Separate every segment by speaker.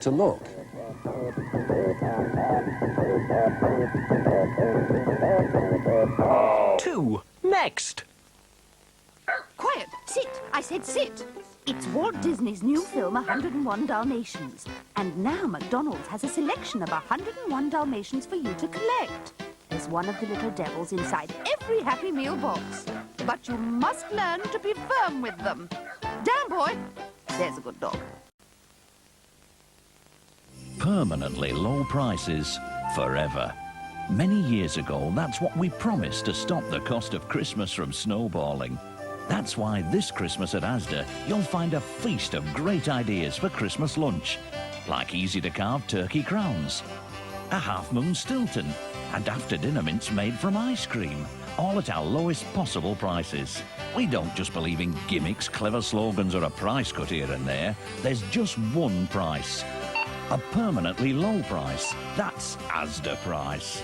Speaker 1: to look.
Speaker 2: Two. Next.
Speaker 3: Quiet! Sit! I said sit! It's Walt Disney's new film, 101 Dalmatians. And now McDonald's has a selection of 101 Dalmatians for you to collect. There's one of the little devils inside every Happy Meal box. But you must learn to be firm with them. Down, boy! There's a good dog.
Speaker 2: Permanently low prices forever. Many years ago, that's what we promised to stop the cost of Christmas from snowballing. That's why this Christmas at Asda, you'll find a feast of great ideas for Christmas lunch, like easy-to-carve turkey crowns, a half-moon Stilton, and after-dinner mints made from ice cream, all at our lowest possible prices. We don't just believe in gimmicks, clever slogans, or a price cut here and there. There's just one price. A permanently low price. That's Asda price.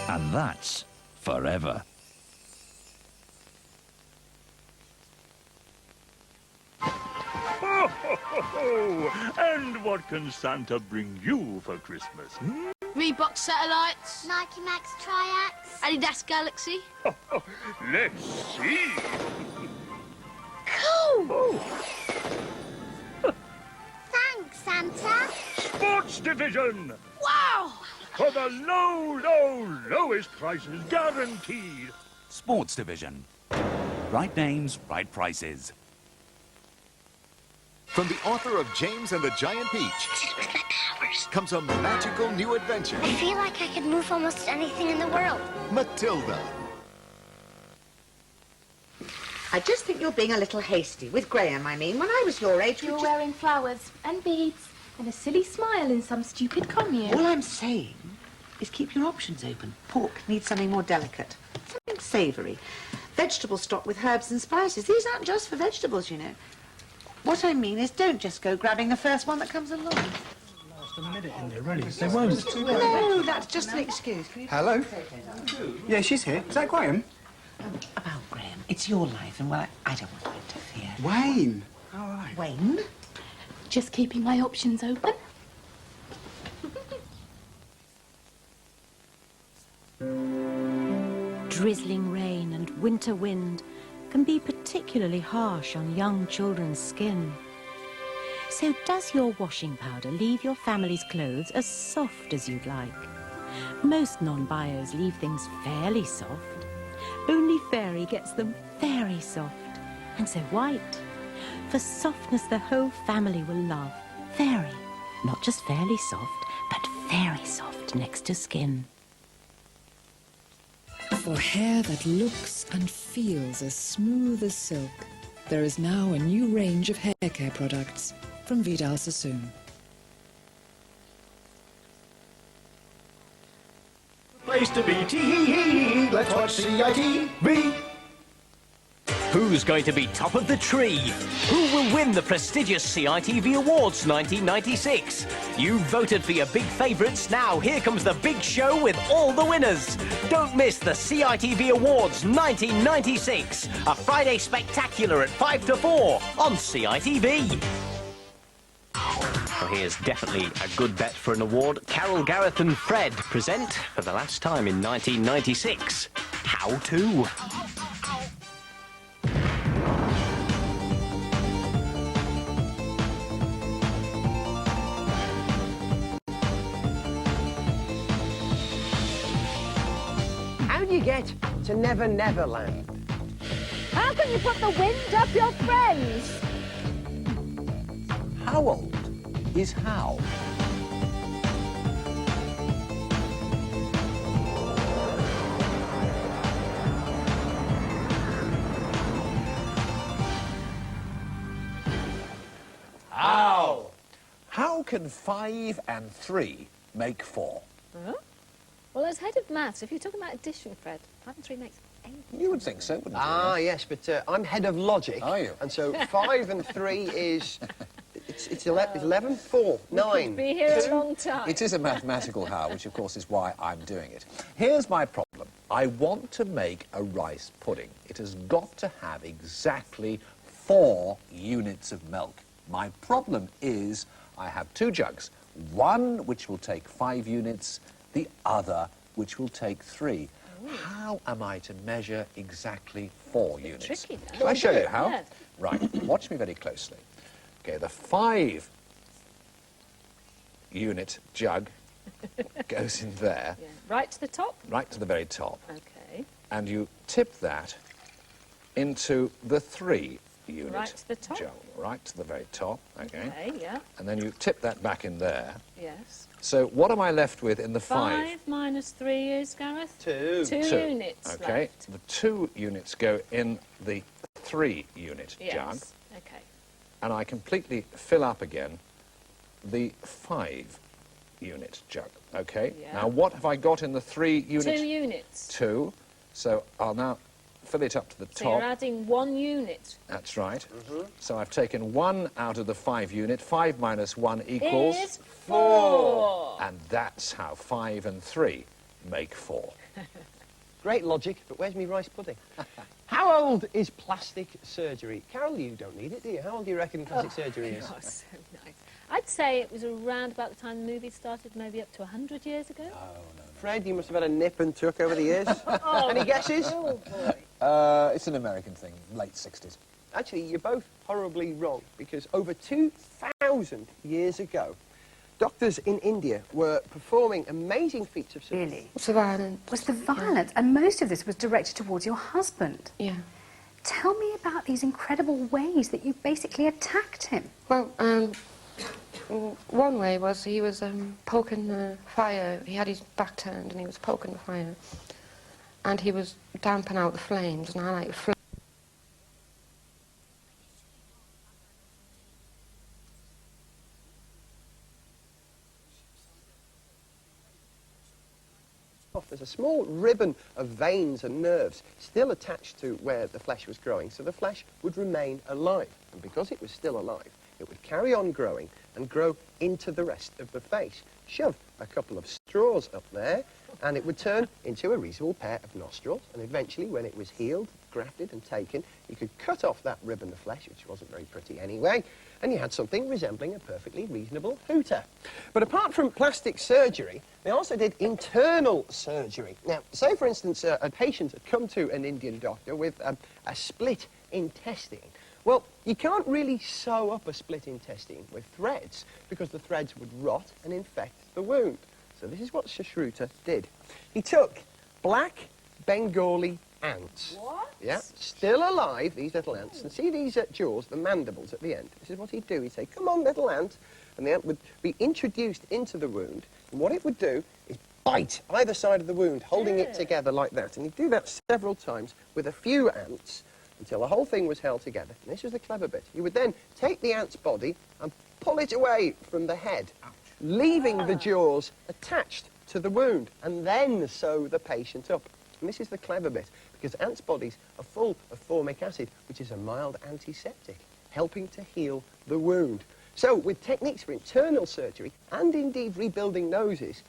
Speaker 2: And that's forever.
Speaker 4: Ho, ho, ho, ho. And what can Santa bring you for Christmas? Hmm?
Speaker 5: Reebok satellites.
Speaker 6: Nike Max Triax.
Speaker 5: Adidas Galaxy.
Speaker 4: Let's see.
Speaker 5: Cool!
Speaker 6: Thanks, Santa.
Speaker 4: Sports Division.
Speaker 5: Wow!
Speaker 4: For the lowest prices guaranteed.
Speaker 7: Sports Division. Right names, right prices.
Speaker 8: From the author of James and the Giant Peach
Speaker 6: With my powers.
Speaker 8: comes a magical new adventure,
Speaker 6: I feel like I could move almost anything in the world.
Speaker 8: Matilda.
Speaker 9: I just think you're being a little hasty. With Graham, I mean. When I was your age,
Speaker 10: You were wearing flowers and beads and a silly smile in some stupid commune.
Speaker 9: All I'm saying is keep your options open. Pork needs something more delicate, something savoury. Vegetable stock with herbs and spices. These aren't just for vegetables, you know. What I mean is don't just go grabbing the first one that comes along.
Speaker 11: Last a minute in there, really. They won't.
Speaker 9: No, that's just an excuse. Can you
Speaker 11: Hello? Yeah, she's here. Is that Graham?
Speaker 9: About Graham, it's your life, and well, I don't want to interfere.
Speaker 11: Wayne. All right.
Speaker 9: Wayne?
Speaker 10: Just keeping my options open.
Speaker 3: Drizzling rain and winter wind can be particularly harsh on young children's skin. So does your washing powder leave your family's clothes as soft as you'd like? Most non-bios leave things fairly soft. Only Fairy gets them very soft, and so white. For softness the whole family will love. Fairy, not just fairly soft, but very soft next to skin.
Speaker 12: For hair that looks and feels as smooth as silk, there is now a new range of hair care products from Vidal Sassoon.
Speaker 11: Place to be. Tee-hee-hee. Let's watch CITV.
Speaker 2: Who's going to be top of the tree? Who will win the prestigious CITV Awards 1996? You voted for your big favourites. Now here comes the big show with all the winners. Don't miss the CITV Awards 1996. A Friday spectacular at 5 to 4 on CITV. Well, here's definitely a good bet for an award. Carol, Gareth and Fred present, for the last time in 1996, How To.
Speaker 13: How do you get to Never Never Land?
Speaker 5: How can you put the wind up your friends?
Speaker 1: How old is how? How? How can 5 and 3 make 4?
Speaker 10: Huh? Well, as head of maths, if you're talking about addition, Fred, 5 and 3 makes 8.
Speaker 1: You would think so, wouldn't you?
Speaker 13: Ah, yes, but I'm head of logic.
Speaker 1: Are you?
Speaker 13: And so 5 and 3 is... It's 11, 4, 9.
Speaker 10: Be here
Speaker 13: 2.
Speaker 10: a long time.
Speaker 1: It is a mathematical how, which of course is why I'm doing it. Here's my problem. I want to make a rice pudding. It has got to have exactly 4 units of milk. My problem is I have 2 jugs. One which will take 5 units, the other which will take 3. How am I to measure exactly 4 units?
Speaker 10: Tricky, though.
Speaker 1: Shall I show you how?
Speaker 10: Yeah.
Speaker 1: Right, watch me very closely. Okay, the 5 unit jug goes in there.
Speaker 10: Yeah. Right to the top?
Speaker 1: Right to the very top.
Speaker 10: Okay.
Speaker 1: And you tip that into the 3 unit
Speaker 10: Right to the top?
Speaker 1: jug. Right to the very top, okay.
Speaker 10: Okay, yeah.
Speaker 1: And then you tip that back in there.
Speaker 10: Yes.
Speaker 1: So what am I left with in the 5?
Speaker 10: 5 minus 3 is, Gareth?
Speaker 13: 2.
Speaker 10: 2 units
Speaker 1: Okay,
Speaker 10: left.
Speaker 1: the 2 units go in the 3 unit
Speaker 10: Yes.
Speaker 1: jug.
Speaker 10: Okay.
Speaker 1: And I completely fill up again the 5 unit jug, okay?
Speaker 10: Yeah.
Speaker 1: Now what have I got in the 3 unit?
Speaker 10: 2 units.
Speaker 1: 2. So I'll now fill it up to the
Speaker 10: So
Speaker 1: top.
Speaker 10: you're adding 1 unit.
Speaker 1: That's right. So I've taken 1 out of the 5 unit. 5 minus 1 equals...
Speaker 10: Is 4.
Speaker 1: And that's how 5 and 3 make 4.
Speaker 13: Great logic, but where's me rice pudding? How old is plastic surgery? Carol, you don't need it, do you? How old do you reckon plastic surgery is?
Speaker 10: Oh, so nice. I'd say it was around about the time the movie started, maybe up to 100 years ago.
Speaker 13: Fred, you must have had a nip and tuck over the years. Any guesses?
Speaker 10: Oh, boy.
Speaker 1: It's an American thing, late 60s.
Speaker 13: Actually, you're both horribly wrong, because over 2,000 years ago, doctors in India were performing amazing feats of surgery.
Speaker 14: Really? Was the violence, and most of this was directed towards your husband.
Speaker 15: Yeah.
Speaker 14: Tell me about these incredible ways that you basically attacked him.
Speaker 15: Well, one way was he was poking the fire. He had his back turned and he was poking the fire. And he was damping out the flames, and I like
Speaker 13: There's a small ribbon of veins and nerves still attached to where the flesh was growing, so the flesh would remain alive. And because it was still alive, it would carry on growing and grow into the rest of the face. Shove a couple of straws up there, and it would turn into a reasonable pair of nostrils. And eventually, when it was healed, grafted and taken, you could cut off that ribbon of flesh, which wasn't very pretty anyway, and you had something resembling a perfectly reasonable hooter. But apart from plastic surgery, they also did internal surgery. Now, say, for instance, a patient had come to an Indian doctor with a split intestine. Well, you can't really sew up a split intestine with threads, because the threads would rot and infect the wound. So this is what Sushruta did. He took black Bengali ants.
Speaker 10: What?
Speaker 13: Yeah, still alive, these little ants. And see these jaws, the mandibles at the end? This is what he'd do. He'd say, come on, little ant. And the ant would be introduced into the wound. And what it would do is bite either side of the wound, holding it together like that. And he'd do that several times with a few ants until the whole thing was held together. And this was the clever bit. He would then take the ant's body and pull it away from the head, leaving the jaws attached to the wound, and then sew the patient up. And this is the clever bit, because ants' bodies are full of formic acid, which is a mild antiseptic, helping to heal the wound. So, with techniques for internal surgery, and indeed rebuilding noses,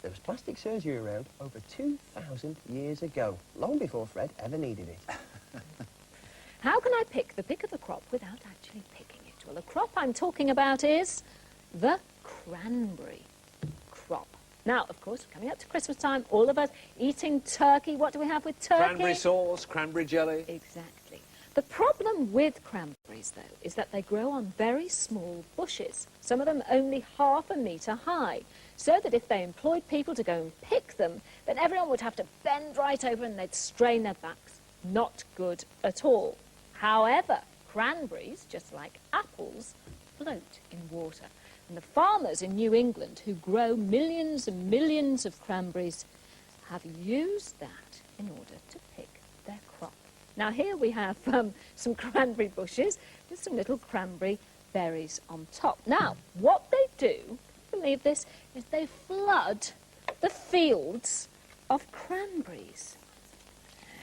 Speaker 13: there was plastic surgery around over 2,000 years ago, long before Fred ever needed it.
Speaker 10: How can I pick the pick of the crop without actually picking it? Well, the crop I'm talking about is the cranberry crop. Now, of course, coming up to Christmas time, all of us eating turkey. What do we have with turkey?
Speaker 1: Cranberry sauce, cranberry jelly.
Speaker 10: Exactly. The problem with cranberries, though, is that they grow on very small bushes, some of them only ½ a metre high, so that if they employed people to go and pick them, then everyone would have to bend right over and they'd strain their backs. Not good at all. However, cranberries, just like apples, float in water. And the farmers in New England who grow millions and millions of cranberries have used that in order to pick their crop. Now here we have some cranberry bushes with some little cranberry berries on top. Now, what they do, believe this, is they flood the fields of cranberries.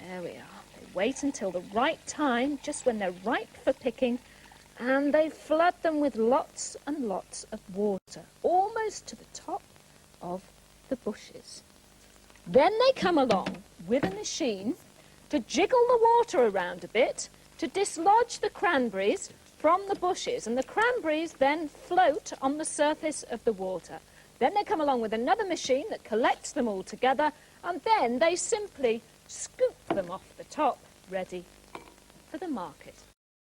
Speaker 10: There we are. They wait until the right time, just when they're ripe for picking, and they flood them with lots and lots of water, almost to the top of the bushes. Then they come along with a machine to jiggle the water around a bit, to dislodge the cranberries from the bushes, and the cranberries then float on the surface of the water. Then they come along with another machine that collects them all together, and then they simply scoop them off the top, ready for the market.